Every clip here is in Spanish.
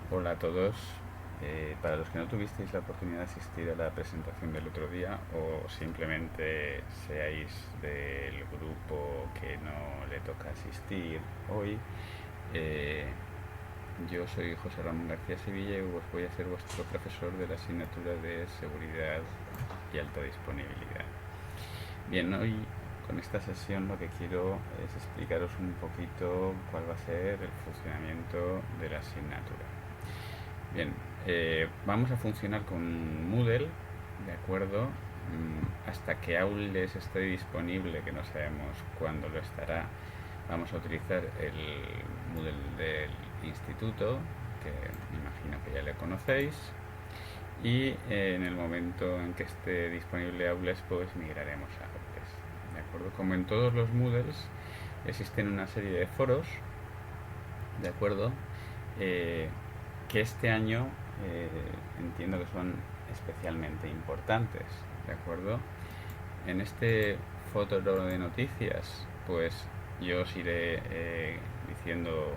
Hola a todos. Para los que no tuvisteis la oportunidad de asistir a la presentación del otro día o simplemente seáis del grupo que no le toca asistir hoy, eh, yo soy José Ramón García Sevilla y os voy a ser vuestro profesor de la asignatura de Seguridad y Alta Disponibilidad. Bien, hoy con esta sesión lo que quiero es explicaros un poquito cuál va a ser el funcionamiento de la asignatura. Bien, vamos a funcionar con Moodle, ¿de acuerdo? Hasta que Aules esté disponible, que no sabemos cuándo lo estará, vamos a utilizar el Moodle del instituto, que me imagino que ya le conocéis, y en el momento en que esté disponible Aules, pues migraremos a Aules, ¿de acuerdo? Como en todos los Moodles, existen una serie de foros, ¿de acuerdo? Que este año entiendo que son especialmente importantes, ¿de acuerdo? En este fotoro de noticias, pues yo os iré diciendo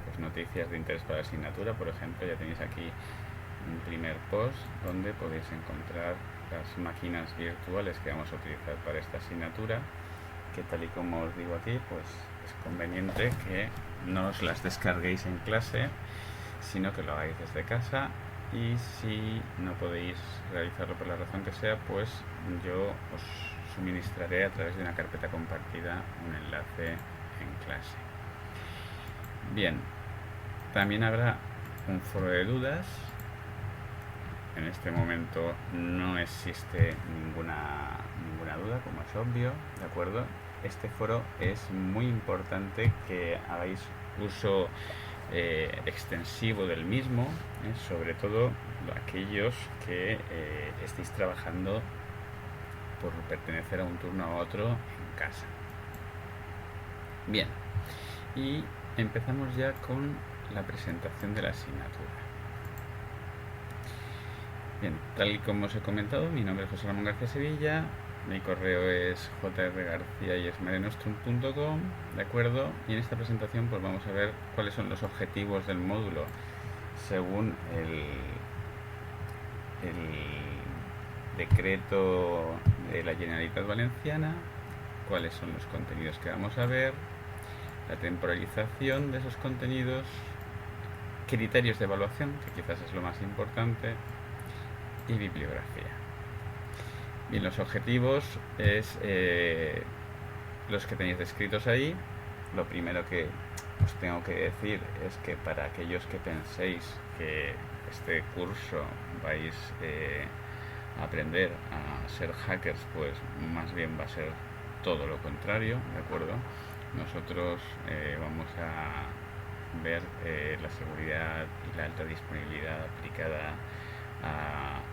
pues, noticias de interés para la asignatura. Por ejemplo, ya tenéis aquí un primer post donde podéis encontrar las máquinas virtuales que vamos a utilizar para esta asignatura, que tal y como os digo aquí, pues es conveniente que no os las descarguéis en clase, sino que lo hagáis desde casa, y si no podéis realizarlo por la razón que sea, pues yo os suministraré a través de una carpeta compartida un enlace en clase. Bien, también habrá un foro de dudas. En este momento no existe ninguna duda, como es obvio, ¿de acuerdo? Este foro es muy importante que hagáis uso extensivo del mismo, sobre todo aquellos que estéis trabajando por pertenecer a un turno a otro en casa. Bien, y empezamos ya con la presentación de la asignatura. Bien, tal y como os he comentado, mi nombre es José Ramón García Sevilla, mi correo es jrgarcia@marianostrum.com, ¿de acuerdo? Y en esta presentación pues vamos a ver cuáles son los objetivos del módulo según el decreto de la Generalitat Valenciana, cuáles son los contenidos que vamos a ver, la temporalización de esos contenidos, criterios de evaluación, que quizás es lo más importante, y bibliografía. Bien, los objetivos es los que tenéis descritos ahí. Lo primero que os tengo que decir es que para aquellos que penséis que este curso vais a aprender a ser hackers, pues más bien va a ser todo lo contrario, ¿de acuerdo? Nosotros vamos a ver la seguridad y la alta disponibilidad aplicada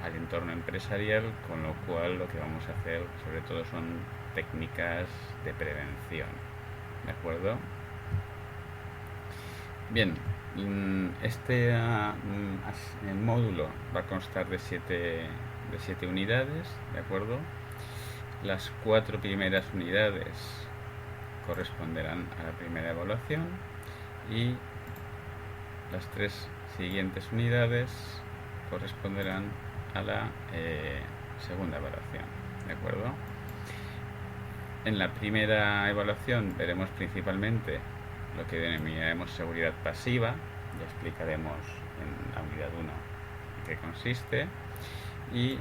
al entorno empresarial, con lo cual lo que vamos a hacer sobre todo son técnicas de prevención, ¿de acuerdo? Bien, el módulo va a constar de 7 unidades, ¿de acuerdo? Las 4 primeras unidades corresponderán a la primera evaluación y las 3 siguientes unidades corresponderán a la segunda evaluación, ¿de acuerdo? En la primera evaluación veremos principalmente lo que denominaremos seguridad pasiva, ya explicaremos en la unidad 1 en qué consiste, y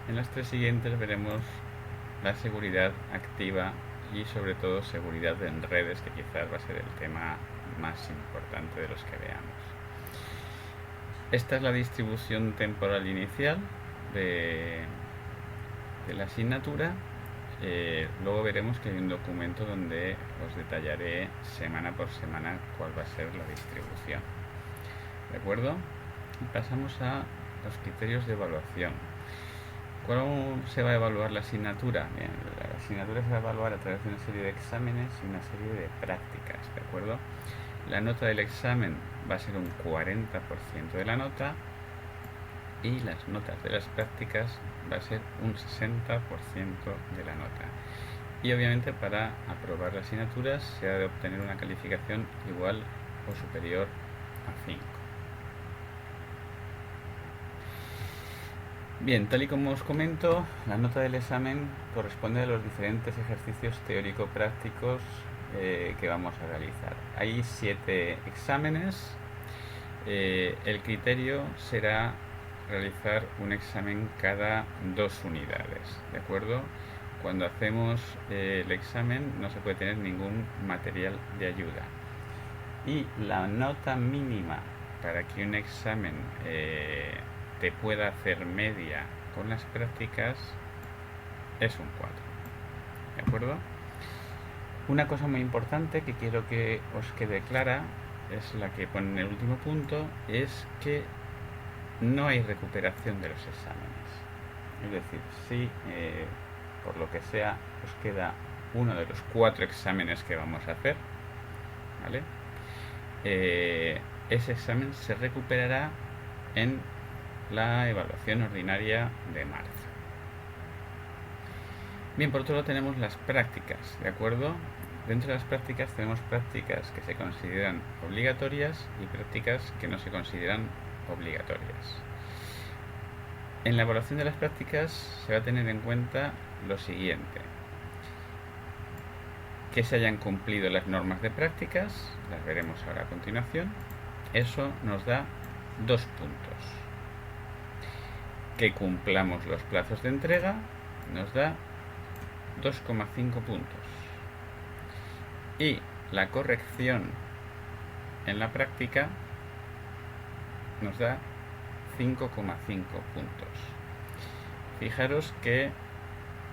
en las 3 siguientes veremos la seguridad activa y sobre todo seguridad en redes, que quizás va a ser el tema más importante de los que veamos. Esta es la distribución temporal inicial de la asignatura. Luego veremos que hay un documento donde os detallaré semana por semana cuál va a ser la distribución, ¿de acuerdo? Y pasamos a los criterios de evaluación. ¿Cómo se va a evaluar la asignatura? Bien, la asignatura se va a evaluar a través de una serie de exámenes y una serie de prácticas, ¿de acuerdo? La nota del examen va a ser un 40% de la nota, y las notas de las prácticas va a ser un 60% de la nota. Y obviamente para aprobar la asignatura se ha de obtener una calificación igual o superior a 5. Bien, tal y como os comento, la nota del examen corresponde a los diferentes ejercicios teórico-prácticos que vamos a realizar. Hay 7 exámenes. El criterio será realizar un examen cada 2 unidades, ¿de acuerdo? Cuando hacemos el examen no se puede tener ningún material de ayuda. Y la nota mínima para que un examen te pueda hacer media con las prácticas es un 4, ¿de acuerdo? Una cosa muy importante que quiero que os quede clara es la que pone en el último punto, es que no hay recuperación de los exámenes. Es decir, si por lo que sea os queda uno de los 4 exámenes que vamos a hacer, ¿vale? Ese examen se recuperará en la evaluación ordinaria de marzo. Bien, por otro lado tenemos las prácticas, ¿de acuerdo? Dentro de las prácticas tenemos prácticas que se consideran obligatorias y prácticas que no se consideran obligatorias. En la evaluación de las prácticas se va a tener en cuenta lo siguiente: que se hayan cumplido las normas de prácticas, las veremos ahora a continuación. Eso nos da 2 puntos. Que cumplamos los plazos de entrega nos da 2,5 puntos. Y la corrección en la práctica nos da 5,5 puntos. Fijaros que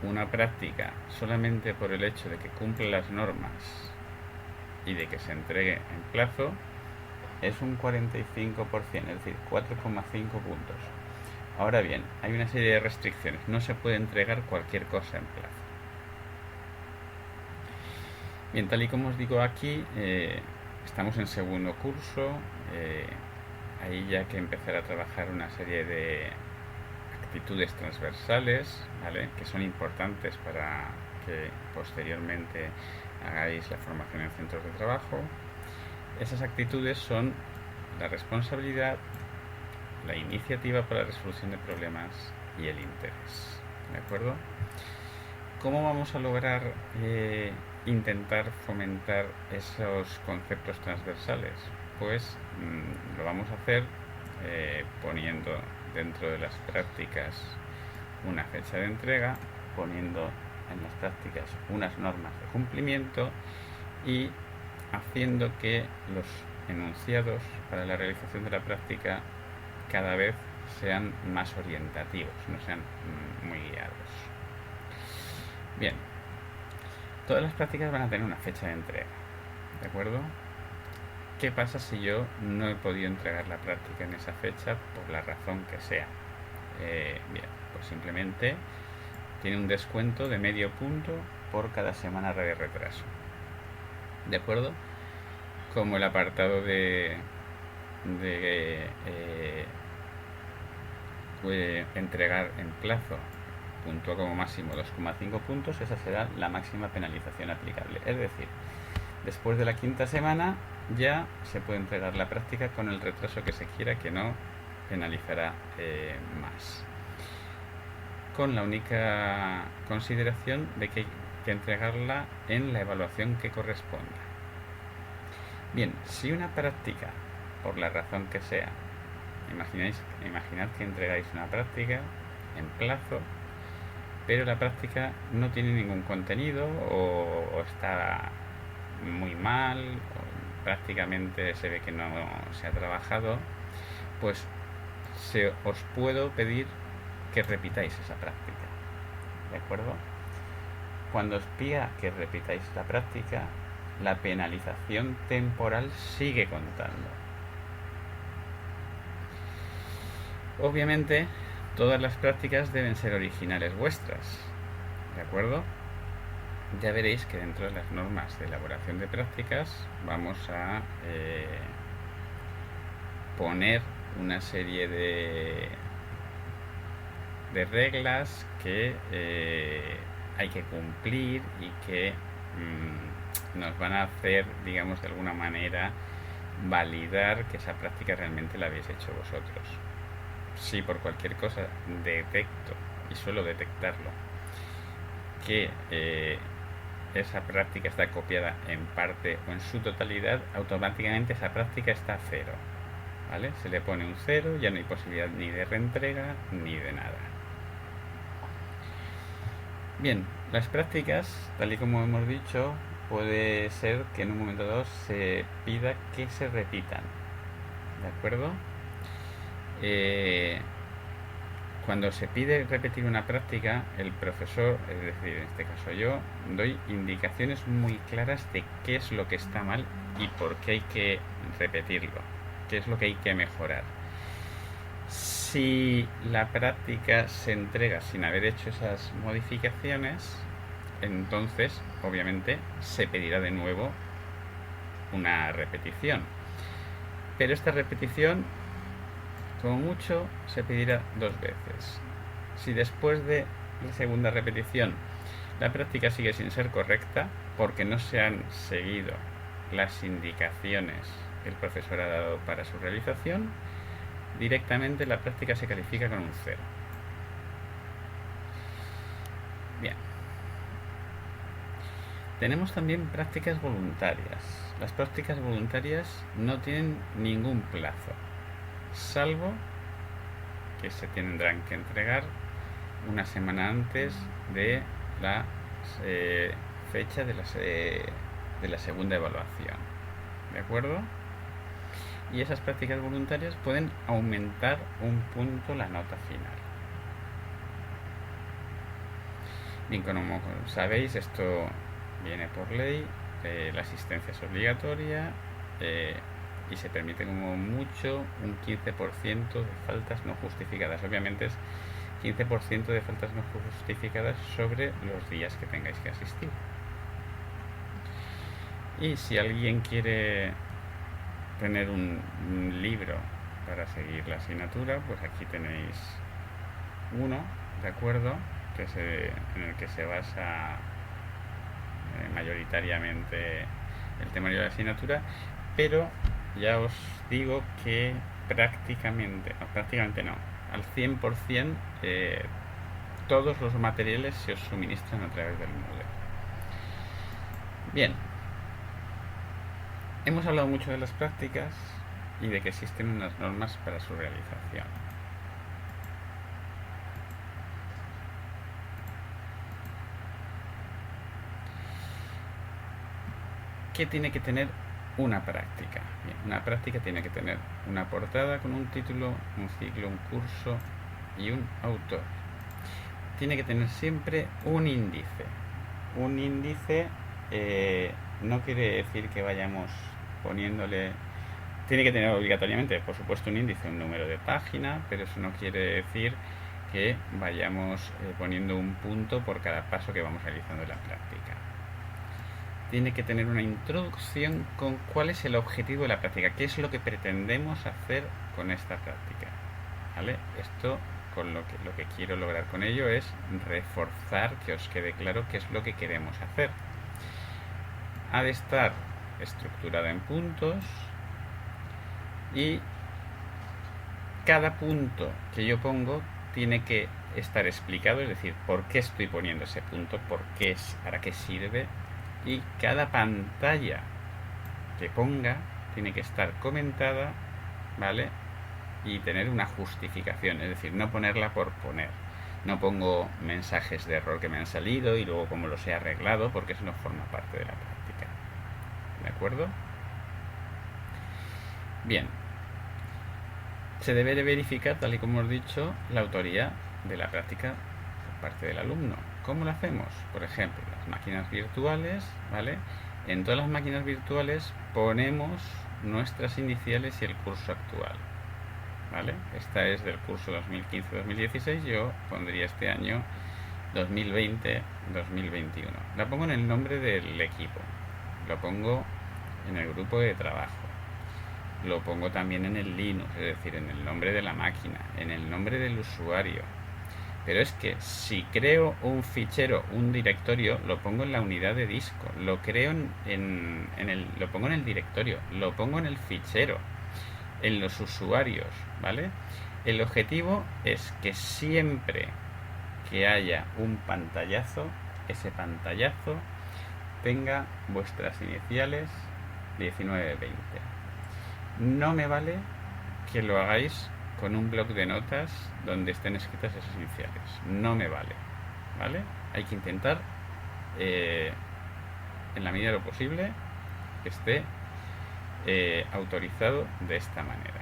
una práctica, solamente por el hecho de que cumple las normas y de que se entregue en plazo, es un 45%, es decir, 4,5 puntos. Ahora bien, hay una serie de restricciones. No se puede entregar cualquier cosa en plazo. Bien, tal y como os digo aquí, estamos en segundo curso. Hay ya que empezar a trabajar una serie de actitudes transversales, ¿vale?, que son importantes para que posteriormente hagáis la formación en centros de trabajo. Esas actitudes son la responsabilidad, la iniciativa para la resolución de problemas y el interés, ¿de acuerdo? ¿Cómo vamos a lograr intentar fomentar esos conceptos transversales? Pues lo vamos a hacer poniendo dentro de las prácticas una fecha de entrega, poniendo en las prácticas unas normas de cumplimiento y haciendo que los enunciados para la realización de la práctica cada vez sean más orientativos, no sean muy guiados. Bien, todas las prácticas van a tener una fecha de entrega, ¿de acuerdo? ¿Qué pasa si yo no he podido entregar la práctica en esa fecha por la razón que sea? Bien, pues simplemente tiene un descuento de medio punto por cada semana de retraso, ¿de acuerdo? Como el apartado de entregar en plazo puntúa como máximo 2,5 puntos, esa será la máxima penalización aplicable. Es decir, después de la 5ª semana ya se puede entregar la práctica con el retraso que se quiera, que no penalizará más. Con la única consideración de que hay que entregarla en la evaluación que corresponda. Bien, si una práctica, por la razón que sea, imaginad que entregáis una práctica en plazo, pero la práctica no tiene ningún contenido o está muy mal, o prácticamente se ve que no se ha trabajado, pues os puedo pedir que repitáis esa práctica, ¿de acuerdo? Cuando os pida que repitáis la práctica, la penalización temporal sigue contando. Obviamente, todas las prácticas deben ser originales vuestras, ¿de acuerdo? Ya veréis que dentro de las normas de elaboración de prácticas vamos a poner una serie de reglas que hay que cumplir y que nos van a hacer, digamos, de alguna manera validar que esa práctica realmente la habéis hecho vosotros. si por cualquier cosa detecto, y suelo detectarlo, que esa práctica está copiada en parte o en su totalidad, automáticamente esa práctica está a cero, ¿vale? Se le pone un cero, ya no hay posibilidad ni de reentrega ni de nada. Bien, las prácticas, tal y como hemos dicho, puede ser que en un momento dado se pida que se repitan, ¿de acuerdo? Cuando se pide repetir una práctica, el profesor, es decir, en este caso yo, doy indicaciones muy claras de qué es lo que está mal y por qué hay que repetirlo, qué es lo que hay que mejorar. Si la práctica se entrega sin haber hecho esas modificaciones, entonces, obviamente, se pedirá de nuevo una repetición. Pero esta repetición, como mucho, se pedirá 2 veces. Si después de la segunda repetición la práctica sigue sin ser correcta, porque no se han seguido las indicaciones que el profesor ha dado para su realización, directamente la práctica se califica con un 0. Bien. Tenemos también prácticas voluntarias. Las prácticas voluntarias no tienen ningún plazo, salvo que se tendrán que entregar una semana antes de la fecha de la segunda evaluación. ¿De acuerdo? Y esas prácticas voluntarias pueden aumentar un punto la nota final. Bien, como sabéis, esto viene por ley, la asistencia es obligatoria y se permite como mucho un 15% de faltas no justificadas. Obviamente es 15% de faltas no justificadas sobre los días que tengáis que asistir. Y si alguien quiere tener un libro para seguir la asignatura, pues aquí tenéis uno, ¿de acuerdo? En el que se basa mayoritariamente el temario de la asignatura, pero ya os digo que prácticamente no, al 100% todos los materiales se os suministran a través del Moodle. Bien, hemos hablado mucho de las prácticas y de que existen unas normas para su realización. ¿Qué tiene que tener una práctica? Bien, una práctica tiene que tener una portada con un título, un ciclo, un curso y un autor. Tiene que tener siempre un índice. Un índice no quiere decir que vayamos poniéndole... Tiene que tener obligatoriamente, por supuesto, un índice, un número de página, pero eso no quiere decir que vayamos poniendo un punto por cada paso que vamos realizando en la práctica. Tiene que tener una introducción con cuál es el objetivo de la práctica, qué es lo que pretendemos hacer con esta práctica, ¿vale? Esto, con lo que quiero lograr con ello es reforzar, que os quede claro qué es lo que queremos hacer. Ha de estar estructurada en puntos y cada punto que yo pongo tiene que estar explicado, es decir, por qué estoy poniendo ese punto, para qué sirve, y cada pantalla que ponga tiene que estar comentada, ¿vale? Y tener una justificación, es decir, no ponerla por poner. No pongo mensajes de error que me han salido y luego cómo los he arreglado, porque eso no forma parte de la práctica. ¿De acuerdo? Bien. Se debe de verificar, tal y como hemos dicho, la autoría de la práctica por parte del alumno. ¿Cómo lo hacemos? Por ejemplo, las máquinas virtuales, ¿vale? En todas las máquinas virtuales ponemos nuestras iniciales y el curso actual, ¿vale? Esta es del curso 2015-2016, yo pondría este año 2020-2021. La pongo en el nombre del equipo, lo pongo en el grupo de trabajo, lo pongo también en el Linux, es decir, en el nombre de la máquina, en el nombre del usuario. Pero es que si creo un fichero, un directorio, lo pongo en la unidad de disco, lo creo lo pongo en el directorio, lo pongo en el fichero, en los usuarios, ¿vale? El objetivo es que siempre que haya un pantallazo, ese pantallazo tenga vuestras iniciales 19-20. No me vale que lo hagáis con un bloc de notas donde estén escritas esas iniciales. No me vale, ¿vale? Hay que intentar, en la medida de lo posible, que esté autorizado de esta manera.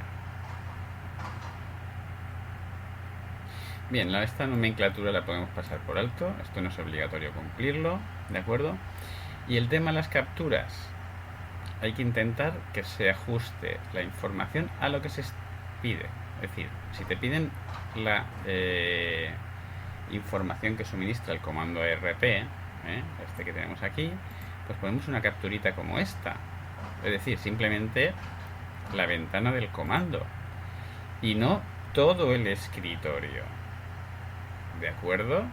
Bien, esta nomenclatura la podemos pasar por alto, esto no es obligatorio cumplirlo, ¿de acuerdo? Y el tema de las capturas, hay que intentar que se ajuste la información a lo que se pide. Es decir, si te piden la información que suministra el comando RP, este que tenemos aquí, pues ponemos una capturita como esta. Es decir, simplemente la ventana del comando y no todo el escritorio. ¿De acuerdo?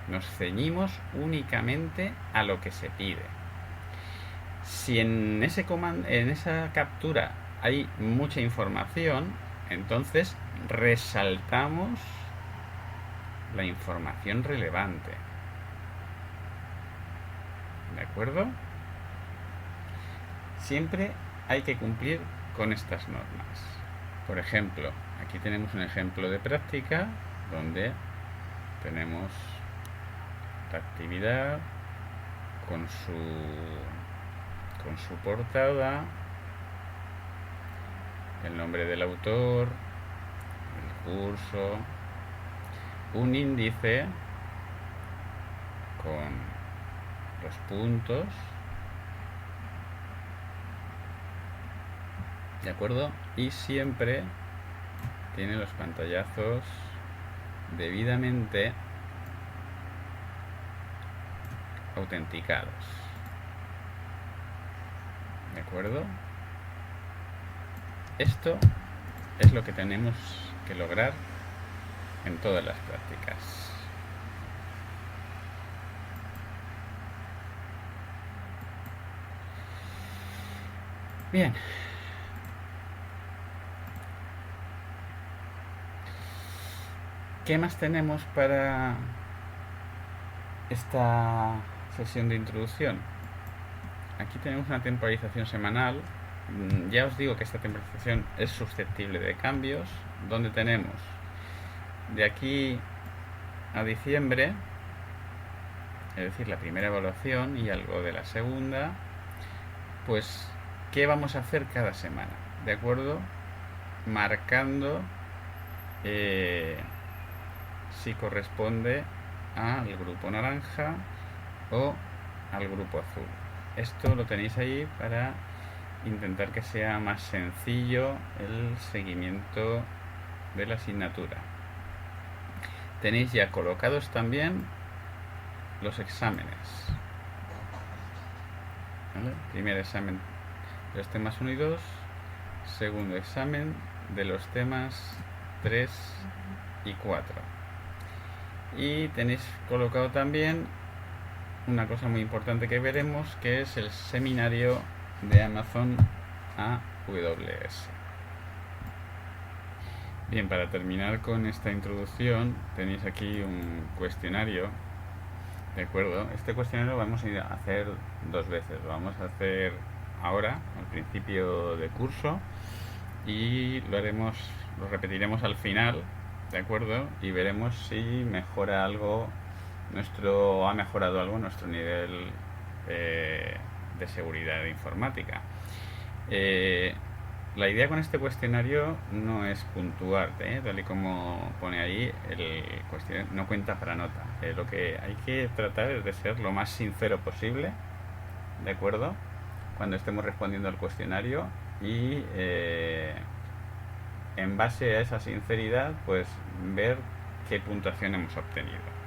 Nos ceñimos únicamente a lo que se pide. Si en esa captura hay mucha información, entonces resaltamos la información relevante. ¿De acuerdo? Siempre hay que cumplir con estas normas. Por ejemplo, aquí tenemos un ejemplo de práctica donde tenemos la actividad con su portada, el nombre del autor, el curso, un índice con los puntos, ¿de acuerdo? Y siempre tiene los pantallazos debidamente autenticados. ¿De acuerdo? Esto es lo que tenemos que lograr en todas las prácticas. Bien. ¿Qué más tenemos para esta sesión de introducción? Aquí tenemos una temporalización semanal. Ya os digo que esta temporalización es susceptible de cambios, donde tenemos de aquí a diciembre, es decir, la primera evaluación y algo de la segunda, pues ¿qué vamos a hacer cada semana? ¿De acuerdo? Marcando si corresponde al grupo naranja o al grupo azul. Esto lo tenéis ahí para intentar que sea más sencillo el seguimiento de la asignatura. Tenéis ya colocados también los exámenes. ¿Vale? Primer examen de los temas 1 y 2, segundo examen de los temas 3 y 4. Y tenéis colocado también una cosa muy importante que veremos, que es el seminario de Amazon AWS. Bien, para terminar con esta introducción, tenéis aquí un cuestionario, ¿de acuerdo? Este cuestionario lo vamos a hacer 2 veces. Lo vamos a hacer ahora, al principio de curso, y lo repetiremos al final, ¿de acuerdo? Y veremos si mejora algo ha mejorado algo nuestro nivel de seguridad informática. La idea con este cuestionario no es puntuarte, tal y como pone ahí, el cuestionario no cuenta para nota. Lo que hay que tratar es de ser lo más sincero posible, ¿de acuerdo? Cuando estemos respondiendo al cuestionario y en base a esa sinceridad, pues ver qué puntuación hemos obtenido.